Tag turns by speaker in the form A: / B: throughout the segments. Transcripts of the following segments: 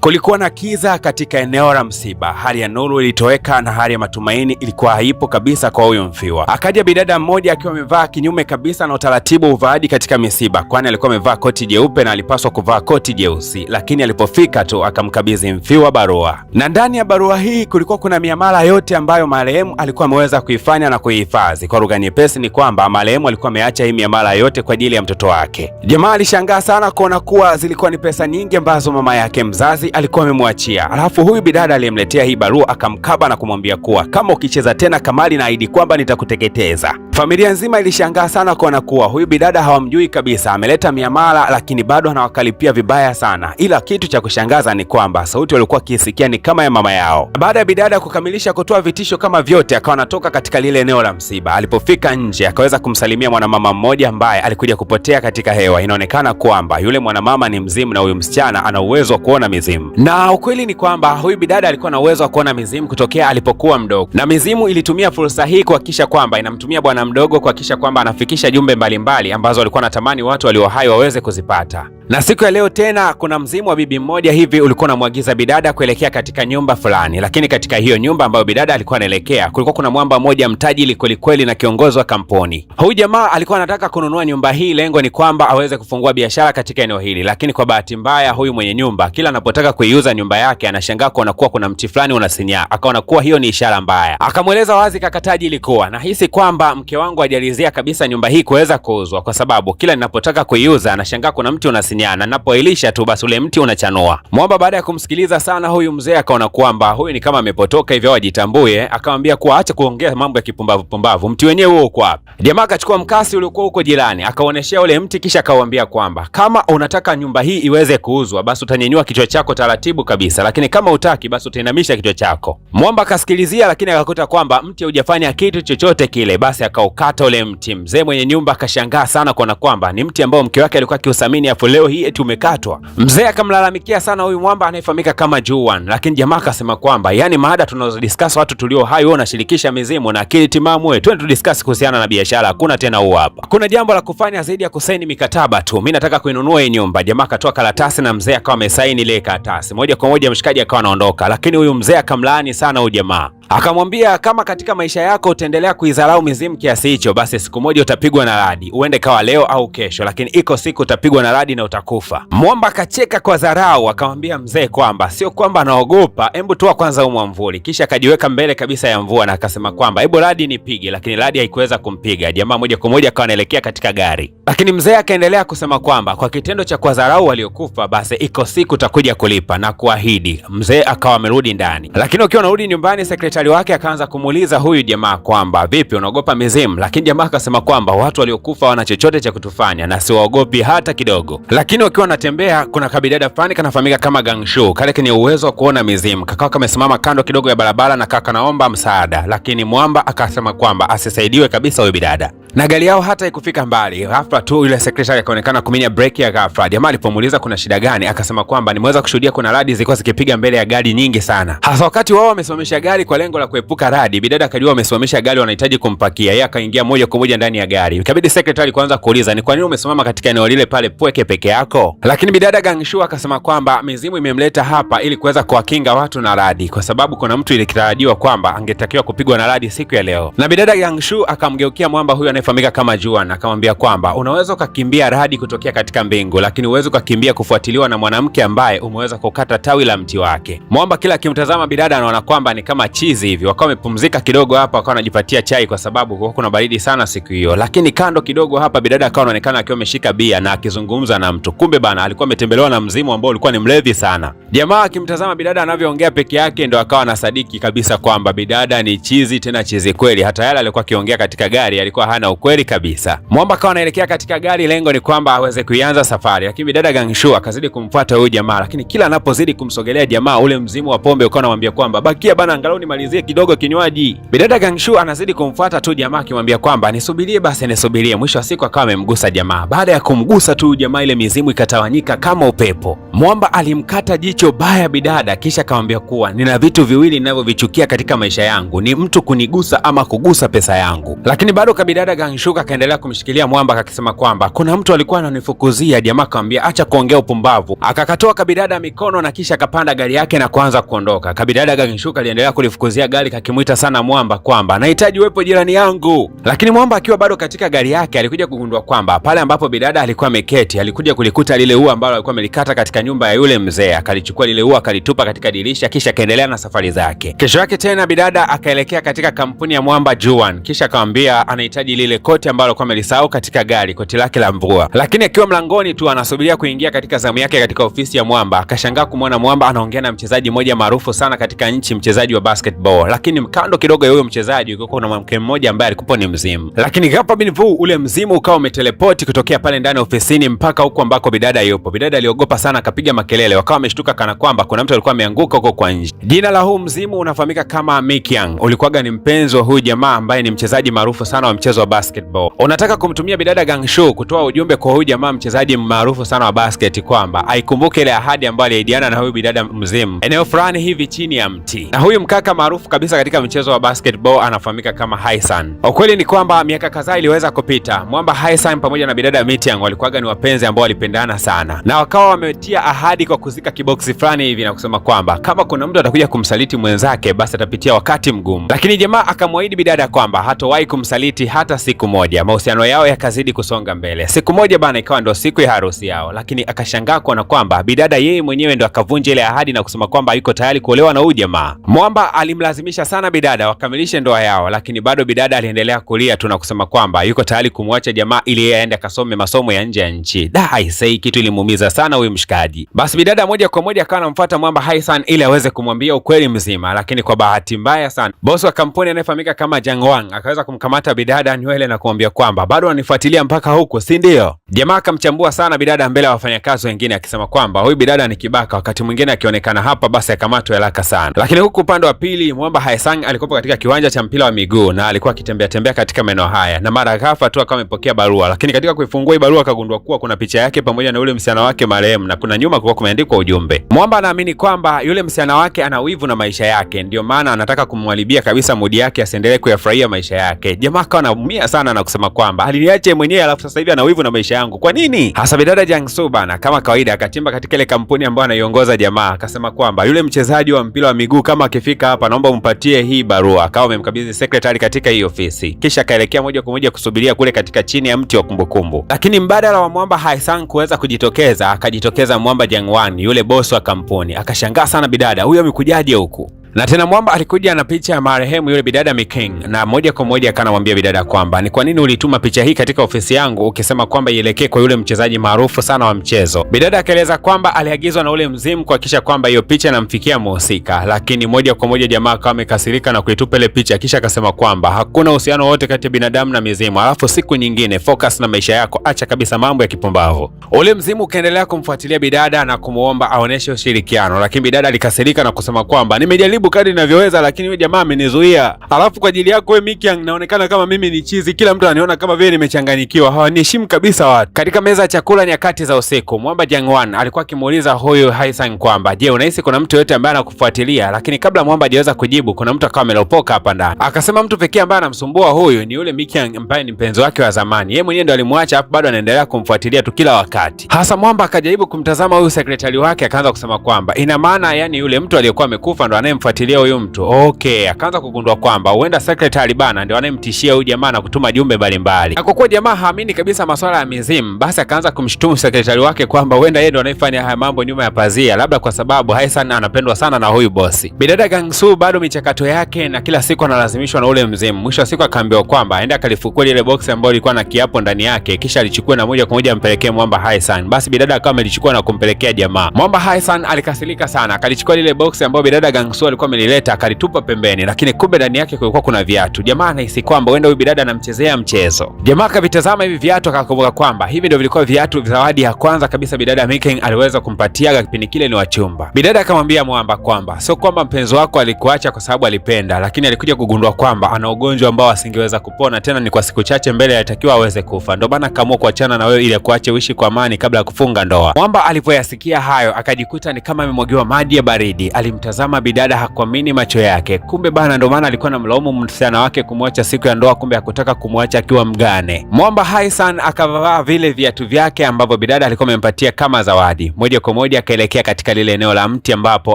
A: Kulikuwa na kiza katika eneo la msiba. Hali ya nuru ilitoweka na hali ya matumaini ilikuwa haipo kabisa kwa huyo mfiwa. Akaja bidada mmoja akiwa amevaa kinyume kabisa na utaratibu uvaaji katika misiba, kwani alikuwa amevaa koti jeupe na alipaswa kuvaa koti jeusi. Lakini alipofika tu akamkabidhi mfiwa barua, na ndani ya barua hii kulikuwa kuna miamala yote ambayo marehemu alikuwa ameweza kuifanya na kuihifadhi. Kwa lugha nyepesi ni kwamba marehemu alikuwa ameacha hii miamala yote kwa ajili ya mtoto wake. Jamaa alishangaa sana kuona kuwa zilikuwa ni pesa nyingi ambazo mama yake mzazi alikuwa amemwachia. Alafu huyu bidada aliyemletea hii barua akamkaba na kumwambia kuwa kama ukicheza tena kamari naahidi kwamba nitakuteketeza. Familia nzima ilishangaa sana kuona kuwa huyu bidada hawamjui kabisa, ameleta miamala lakini bado anawakalipia vibaya sana. Ila kitu cha kushangaza ni kwamba sauti walikuwa kiisikia ni kama ya mama yao. Baada ya bidada kukamilisha kutoa vitisho kama vyote, akawa anatoka katika lile eneo la msiba. Alipofika nje akaweza kumsalimia mwanamama mmoja ambaye alikuja kupotea katika hewa. Inaonekana kwamba yule mwanamama ni mzimu na huyu msichana ana uwezo wa kuona mizimu. Na ukweli ni kwamba huyu bidada alikuwa na uwezo wa kuona mizimu kutokea alipokuwa mdogo, na mizimu ilitumia fursa hii kuhakikisha kwamba inamtumia bwana mdogo kuhakikisha kwamba anafikisha jumbe mbalimbali ambazo walikuwa natamani watu walio hai waweze kuzipata. Na siku ya leo tena kuna mzimu wa bibi mmoja hivi ulikuwa unamwagiza bidada kuelekea katika nyumba fulani, lakini katika hiyo nyumba ambayo bidada alikuwa anaelekea kulikuwa kuna mwamba mmoja mtajiri kweli na kiongozi wa kampuni. Huyu jamaa alikuwa anataka kununua nyumba hii, lengo ni kwamba aweze kufungua biashara katika eneo hili, lakini kwa bahati mbaya huyu mwenye nyumba kila anapotaka kuiuza nyumba yake anashangaa kuona kuwa kuna mti fulani unasinyaa. Akaona kuwa hiyo ni ishara mbaya. Akamweleza wazi kaka Taji ilikuwa nahisi kwamba mke wangu hajalizia kabisa nyumba hii kuweza kuuzwa, kwa sababu kila ninapotaka kuiuza anashangaa kuna mti unasinyaa, na ninapoilisha tu basi ule mti unachanua. Mwamba baada ya kumsikiliza sana huyu mzee akaona kwamba huyu ni kama amepotoka hivyo ajitambuye, akamwambia kuwa acha kuongea mambo ya kipumbavu, mti wenyewe huo uko hapa. Jamaa akachukua mkasi uliokuwa huko jirani akaoneshea ule mti, kisha akawaambia kwamba kama unataka nyumba hii iweze kuuzwa basi utanyenyua kichwa chako taratibu kabisa, lakini kama utaki basi utainamisha kichwa chako. Mwamba akasikilizia, lakini akakuta kwamba mti hujafanya kitu chochote kile, basi akaukata ule mti. Mzee mwenye nyumba akashangaa sana kuona kwamba ni mti ambao mke wake alikuwa akiusamini, afu leo hii eti umekatwa. Mzee akamlalamikia sana huyu mwamba anayefahamika kama Juan, lakini jamaa akasema kwamba yani maada tunazodiscuss watu tulio hai, wewe unashirikisha mizimu na akili timamu, wewe twende tudiscuss kuhusiana na biashara, hakuna tena huo hapa. Kuna jambo la kufanya zaidi ya kusaini mikataba tu. Mimi nataka kuinunua hii nyumba. Jamaa akatoa karatasi na mzee akawa amesaini ile karatasi. Moja kwa moja mshikaji akawa anaondoka, lakini huyu mzee akamlaani sana huyu jamaa. Akamwambia kama katika maisha yako utaendelea kuidharau mizimu kiasi hicho, basi siku moja utapigwa na radi, uende kawa leo au kesho, lakini iko siku utapigwa na radi na utakufa. Mwamba akacheka kwa dharau, akamwambia mzee kwamba sio kwamba anaogopa, hebu toa kwanza huu mwamvuli. Kisha akajiweka mbele kabisa ya mvua na akasema kwamba hebu radi nipige, lakini radi haikuweza kumpiga. Jamaa moja kwa moja akawa anaelekea katika gari, lakini mzee akaendelea kusema kwamba kwa kitendo cha kuwadharau waliokufa, basi iko siku utakuja kulipa na kuahidi. Mzee akawa amerudi ndani, lakini ukiwa unarudi nyumbani sekretari wake akaanza kumuuliza huyu jamaa kwamba vipi, unaogopa mizimu? Lakini jamaa akasema kwamba watu waliokufa wana chochote cha kutufanya na siwaogopi hata kidogo. Lakini wakiwa wanatembea kuna kabidada fulani kanafahamika kama Gangshu, kale kenye uwezo wa kuona mizimu, kakao kamesimama kando kidogo ya barabara na kaka naomba msaada, lakini Mwamba akasema kwamba asisaidiwe kabisa huyu bidada. Na gari yao hata ikufika mbali, ghafla tu yule sekretari akaonekana kuminya breki ya ghafla. Jamaa alipomuuliza kuna shida gani, akasema kwamba nimeweza kushuhudia kuna radi zilikuwa zikipiga mbele ya gari nyingi sana, hasa wakati wao wamesimamisha gari kwa lengo la kuepuka radi. Bidada akajua wamesimamisha gari wanahitaji kumpakia, yeye akaingia moja kwa moja ndani ya gari. Ikabidi sekretari kuanza kuuliza ni kwa nini umesimama katika eneo lile pale peke yako, lakini bidada Gangshu akasema kwamba mizimu imemleta hapa ili kuweza kuwakinga watu na radi, kwa sababu kuna mtu ilikitarajiwa kwamba angetakiwa kupigwa na radi siku ya leo. Na bidada Gangshu akamgeukia Mwamba huyu anayefahamika kama Juan akamwambia kwamba unaweza ukakimbia radi kutokea katika mbingu, lakini uweze ukakimbia kufuatiliwa na mwanamke ambaye umeweza kukata tawi la mti wake. Mwamba kila akimtazama bidada anaona kwamba ni kama chizi hivi. Wakawa wamepumzika kidogo hapa, wakawa wanajipatia chai kwa sababu kuna baridi sana siku hiyo. Lakini kando kidogo hapa bidada akawa anaonekana akiwa ameshika bia na akizungumza na mtu, kumbe bana alikuwa ametembelewa na mzimu ambao ulikuwa ni mlevi sana. Jamaa akimtazama bidada anavyoongea peke yake ndo akawa anasadiki kabisa kwamba bidada ni chizi, tena chizi kweli. Hata yale alikuwa akiongea katika gari alikuwa hana ukweli kabisa. Mwamba akawa anaelekea katika gari, lengo ni kwamba aweze kuianza safari, lakini bidada Gangshu akazidi kumfuata huyu jamaa, lakini kila anapozidi kumsogelea jamaa ule mzimu wa pombe ukawa anamwambia kwamba bakia bana, angalau nimalizie kidogo kinywaji. Bidada Gangshu anazidi kumfuata tu jamaa akimwambia kwamba nisubirie basi nisubirie. Mwisho wa siku akawa amemgusa jamaa. Baada ya kumgusa tu jamaa ile mizimu ikatawanyika kama upepo. Mwamba alimkata jicho jicho baya bidada, kisha akamwambia kuwa nina vitu viwili ninavyovichukia katika maisha yangu, ni mtu kunigusa ama kugusa pesa yangu. Lakini bado kabidada Gangshuka akaendelea kumshikilia mwamba akisema kwamba kuna mtu alikuwa ananifukuzia. Jamaa akamwambia acha kuongea upumbavu, akakatoa kabidada mikono na kisha akapanda gari yake na kuanza kuondoka. Kabidada Gangshuka aliendelea kulifukuzia gari kakimuita sana mwamba kwamba nahitaji uwepo jirani yangu. Lakini mwamba akiwa bado katika gari yake alikuja kugundua kwamba pale ambapo bidada alikuwa ameketi alikuja kulikuta lile ua ambalo alikuwa amelikata katika nyumba ya yule mzee. Akalichukua lile ua akalitupa katika dirisha, kisha akaendelea na safari zake. Kesho yake tena bidada akaelekea katika kampuni ya mwamba Juan, kisha akamwambia anahitaji lile koti ambalo alikuwa amelisahau katika gari, koti lake la mvua. Lakini akiwa mlangoni tu anasubiria kuingia katika zamu yake katika ofisi ya mwamba, akashangaa kumwona mwamba anaongea na mchezaji mmoja maarufu sana katika nchi, mchezaji wa basketball. Lakini kando kidogo ya huyo mchezaji kulikuwa na mwanamke mmoja ambaye alikuwa ni mzimu. Lakini ghafla bin vu ule mzimu ukawa umetelepoti kutokea pale ndani ofisini mpaka huko ambako bidada yupo. Bidada aliogopa sana, akapiga makelele, wakawa wameshtuka kana kwamba kuna mtu alikuwa ameanguka huko kwa nje. Jina la huu mzimu unafahamika kama Mikyang. Ulikuwaga ni mpenzi wa huyu jamaa ambaye ni mchezaji maarufu sana wa mchezo wa basketball. Unataka kumtumia bidada Gangshu kutoa ujumbe kwa huyu jamaa mchezaji maarufu sana wa basket kwamba aikumbuke ile ahadi ambayo aliahidiana na huyu bidada mzimu eneo fulani hivi chini ya mti. Na huyu mkaka maarufu kabisa katika mchezo wa basketball anafahamika kama Haesan. Ukweli ni kwamba miaka kadhaa iliweza kupita, mwamba Haesan pamoja na bidada Mikyang walikuwaga ni wapenzi ambao walipendana sana, na wakawa wametia ahadi kwa kuzika kiboksi fulani hivi na kusema kwamba kama kuna mtu atakuja kumsaliti mwenzake basi atapitia wakati mgumu. Lakini jamaa akamwahidi bidada kwamba hatowahi kumsaliti hata siku moja. Mahusiano yao yakazidi kusonga mbele. Siku moja bana ikawa ndo siku ya harusi yao, lakini akashangaa kuona kwamba bidada yeye mwenyewe ndo akavunja ile ahadi na kusema kwamba yuko tayari kuolewa na huyu jamaa. Mwamba alimlazimisha sana bidada wakamilishe ndoa yao, lakini bado bidada aliendelea kulia tu na kusema kwamba yuko tayari kumwacha jamaa ili yeye aende akasome masomo ya nje ya nchi. Aisee, kitu ilimuumiza sana huyu mshikaji. Basi bidada moja kwa moja akawa anamfuata mwamba Haesan ili aweze kumwambia ukweli mzima, lakini kwa bahati mbaya sana bosi wa kampuni anayefahamika kama Jangwang akaweza kumkamata bidada nywele na kumwambia kwamba bado ananifuatilia mpaka huko, si ndio? Jamaa akamchambua sana bidada mbele ya wafanyakazi wengine akisema kwamba huyu bidada ni kibaka, wakati mwingine akionekana hapa basi akamatwa haraka sana. Lakini huku upande wa pili mwamba Haesan alikuwa katika kiwanja cha mpira wa miguu na alikuwa akitembea tembea katika maeneo haya, na mara ghafla tu akawa amepokea barua. Lakini katika kuifungua hii barua akagundua kuwa kuna picha yake pamoja na yule msichana wake marehemu, na kuna nyuma kulikuwa kumeandikwa ujumbe. Mwamba anaamini kwamba yule msichana wake ana wivu na maisha yake, ndio maana anataka kumwharibia kabisa mudi yake asiendelee kuyafurahia maisha yake. Jamaa akawa anaumia sana na kusema kwamba aliniacha mwenyewe alafu sasa hivi ana wivu na maisha yangu. Kwa nini? Hasa bidada Jangsu bana kama kawaida akatimba katika ile kampuni ambayo anaiongoza jamaa, akasema kwamba yule mchezaji wa mpira wa miguu kama akifika hapa naomba umpatie hii barua. Akawa amemkabidhi secretary katika hii ofisi, kisha akaelekea moja kwa moja kusubiria kule katika chini ya mti wa kumbukumbu. Lakini mbadala wa mwamba Haesan kuweza kujitokeza, akajitokeza mwamba Jangwan, yule boss wa kampuni. Akashangaa sana bidada, huyo amekujaje huku? Na tena mwamba alikuja na picha ya marehemu yule bidada Mikyang, na moja kwa moja akanamwambia bidada kwamba ni kwa nini ulituma picha hii katika ofisi yangu ukisema kwamba ielekee kwa yule mchezaji maarufu sana wa mchezo. Bidada akaeleza kwamba aliagizwa na ule mzimu kuhakikisha kwamba hiyo picha inamfikia mhusika, lakini moja kwa moja jamaa akawa amekasirika na kuitupa ile picha, kisha akasema kwamba hakuna uhusiano wote kati ya binadamu na mizimu, alafu siku nyingine focus na maisha yako, acha kabisa mambo ya kipumbavu. Ule mzimu ukaendelea kumfuatilia bidada na kumuomba aoneshe ushirikiano, lakini bidada alikasirika na kusema kwamba nimejaribu kadri ninavyoweza, lakini wewe jamaa amenizuia. Alafu kwa ajili yako wewe Mikyang naonekana kama mimi ni chizi, kila mtu ananiona kama vile nimechanganyikiwa, hawaniheshimu kabisa watu. Katika meza ya chakula nyakati za usiku, mwamba Jangwan alikuwa akimuuliza huyu Haesan kwamba je, unahisi kuna mtu yote ambaye anakufuatilia? Lakini kabla mwamba hajaweza kujibu, kuna mtu akawa amelopoka hapa ndani. Akasema mtu pekee ambaye anamsumbua huyu ni yule Mikyang ambaye ni mpenzi wake wa zamani. Yeye mwenyewe ndo alimwacha hapo, bado anaendelea kumfuatilia tu kila wakati. Hasa mwamba akajaribu kumtazama huyu sekretari wake, akaanza kusema kwamba ina maana yani yule mtu aliyekuwa amekufa ndo anayemfuatilia huyu mtu. Okay, akaanza kugundua kwamba huenda secretary bana ndio anayemtishia huyu jamaa na kutuma jumbe mbalimbali. Na kwa kuwa jamaa haamini kabisa masuala ya mizimu, basi akaanza kumshutumu secretary wake kwamba huenda yeye ndio anayefanya haya mambo nyuma ya pazia, labda kwa sababu Haesan anapendwa sana na huyu bosi. Bidada Gangsu bado michakato yake na kila siku analazimishwa na ule mzimu. Mwisho wa siku akaambiwa kwamba aende akalifukua ile box ambayo ilikuwa na kiapo ndani yake, kisha alichukua na moja kwa moja ampelekee mwamba Haesan. Basi bidada akawa amelichukua na kumpelekea jamaa. Mwamba Haesan alikasirika sana, akalichukua ile box ambayo bidada Gangsu alikuwa amelileta akalitupa pembeni, lakini kumbe ndani yake kulikuwa kuna viatu. Jamaa anahisi kwamba huenda huyu bidada anamchezea mchezo. Jamaa akavitazama hivi viatu akakumbuka kwamba hivi ndio vilikuwa viatu zawadi ya kwanza kabisa bidada Miking aliweza kumpatia kipindi kile ni wachumba. Bidada akamwambia Mwamba kwamba sio kwamba mpenzi wako alikuacha kwa sababu alipenda, lakini alikuja kugundua kwamba ana ugonjwa ambao asingeweza kupona tena, ni kwa siku chache mbele alitakiwa aweze kufa. Ndio maana akaamua kuachana na wewe ili akuache uishi kwa amani kabla ya kufunga ndoa. Mwamba alipoyasikia hayo akajikuta ni kama amemwagiwa maji ya baridi. Alimtazama bidada, hakuamini macho yake. Kumbe bana, ndio maana alikuwa anamlaumu msichana wake kumwacha siku ya ndoa, kumbe hakutaka kumwacha akiwa mgane. Mwamba Haisan akavaa vile viatu vyake ambavyo bidada alikuwa amempatia kama zawadi. Moja kwa moja akaelekea katika lile eneo la mti ambapo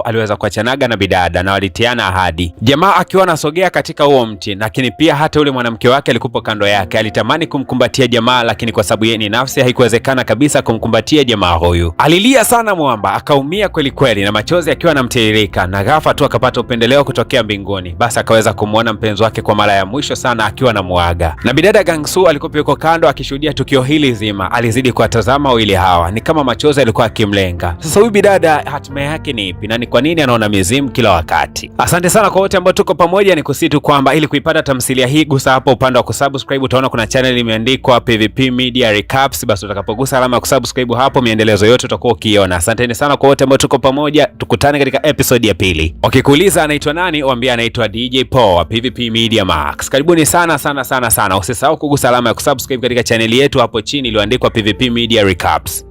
A: aliweza kuachanaga na bidada na walitiana ahadi. Jamaa akiwa anasogea katika huo mti, lakini pia hata ule mwanamke wake alikuwa kando yake. Alitamani kumkumbatia jamaa, lakini kwa sababu yeye ni nafsi haikuwezekana kabisa kumkumbatia jamaa huyu. Alilia sana Mwamba, akaumia kweli kweli na machozi akiwa yanamtiririka, na ghafla tu akapata upendeleo kutokea mbinguni. Basi akaweza kumuona mpenzi wake kwa mara ya mwisho sana akiwa anamuaga. Na bidada Gangsu alikuwa yuko kando akishuhudia tukio hili zima. Alizidi kuwatazama wawili hawa, ni kama machozi alikuwa akimlenga. Sasa huyu bidada hatima yake ni ipi na ni kwa nini anaona mizimu kila wakati? Asante sana kwa wote ambao tuko pamoja. Ni kusitu kwamba ili kuipata tamthilia hii gusa hapo upande wa kusubscribe, utaona kuna channel imeandikwa PVP Media Recaps. Basi utakapogusa alama ya kusubscribe hapo, miendelezo yote utakuwa ukiona. Asanteni sana kwa wote ambao tuko pamoja. Tukutane katika episode ya pili. Ukikuuliza anaitwa nani, waambie anaitwa DJ Paul wa PVP Media Max. Karibuni sana sana sana sana. Usisahau kugusa alama ya kusubscribe katika channel yetu hapo chini iliyoandikwa PVP Media Recaps.